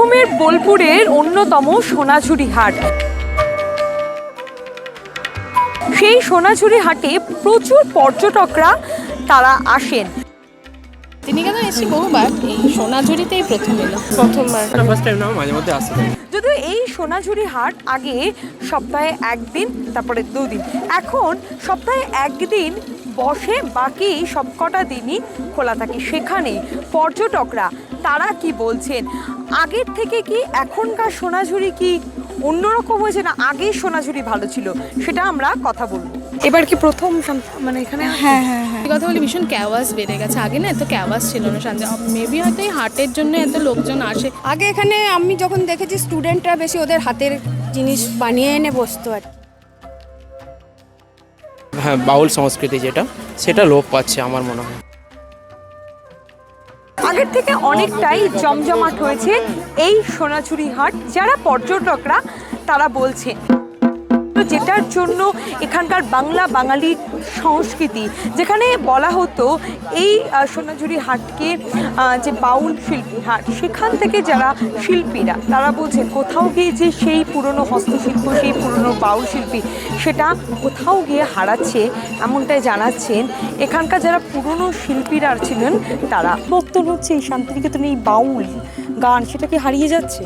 বীরভূমের বোলপুরের অন্যতম সোনাঝুরি হাট। সেই সোনাঝুরি হাটে প্রচুর পর্যটকরা তারা আসেন। নিকেতন এসেছি বহুবার, এই সোনাঝুরিতেই প্রথমবার। ফার্স্ট টাইম না, মাঝে মধ্যে আসতে। যদিও এই সোনাঝুরি হাট আগে সপ্তাহে একদিন, তারপরে 2 দিন, এখন সপ্তাহে একদিন বসে, বাকি সবকটা দিনই খোলা থাকে। সেখানে পর্যটকরা তারা কি বলছেন, আগের থেকে কি এখনকার সোনাঝুরি কি অন্যরকম হয়েছে, না আগে সোনাঝুরি ভালো ছিল, সেটা আমরা কথা বলবো। এবার কি প্রথম মানে এখানে? হ্যাঁ, কথা বলি, ভীষণ ক্যাওয়াস বেড়ে গেছে। আগে না এত ক্যাওয়াস ছিল না শান্তি, মেবি হয়তো এই হাটের জন্য এত লোকজন আসে। আগে এখানে আমি যখন দেখেছি স্টুডেন্টরা বেশি ওদের হাতের জিনিস বানিয়ে এনে বসতো আর হ্যাঁ, বাউল সংস্কৃতি যেটা, সেটা লোপ পাচ্ছে আমার মনে হয়। আগের থেকে অনেকটাই জমজমাট হয়েছে এই সোনাঝুরি হাট। যারা পর্যটকরা তারা বলছে যেটার জন্য এখানকার বাঙালি সংস্কৃতি, যেখানে বলা হতো এই সোনাঝুরি হাটকে যে বাউল শিল্পী হাট, সেখান থেকে যারা শিল্পীরা তারা বলছেন কোথাও গিয়ে যে সেই পুরনো হস্তশিল্প, সেই পুরনো বাউল শিল্পী, সেটা কোথাও গিয়ে হারাচ্ছে, এমনটাই জানাচ্ছেন এখানকার যারা পুরনো শিল্পীরা ছিলেন তারা। বক্তব্য হচ্ছে এই শান্তিনিকেতনে এই বাউল গান, সেটা কি হারিয়ে যাচ্ছে?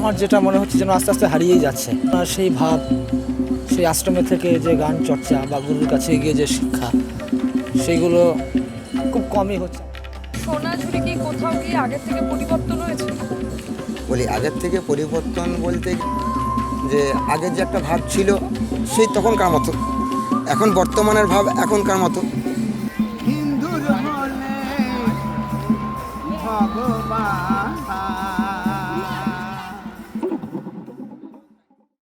আমার যেটা মনে হচ্ছে যেন আস্তে আস্তে হারিয়েই যাচ্ছে। আর সেই ভাব, সেই আশ্রমে থেকে যে গান চর্চা বা গুরুর কাছে গিয়ে যে শিক্ষা, সেইগুলো খুব কমই হচ্ছে। সোনাঝুরি কি কোথাও গিয়ে আগের থেকে পরিবর্তন হয়েছে? বলি আগের থেকে পরিবর্তন বলতে যে আগের যে একটা ভাব ছিল সেই তখনকার মতো, এখন বর্তমানের ভাব এখনকার মতো। হিন্দুর বলে ভগবান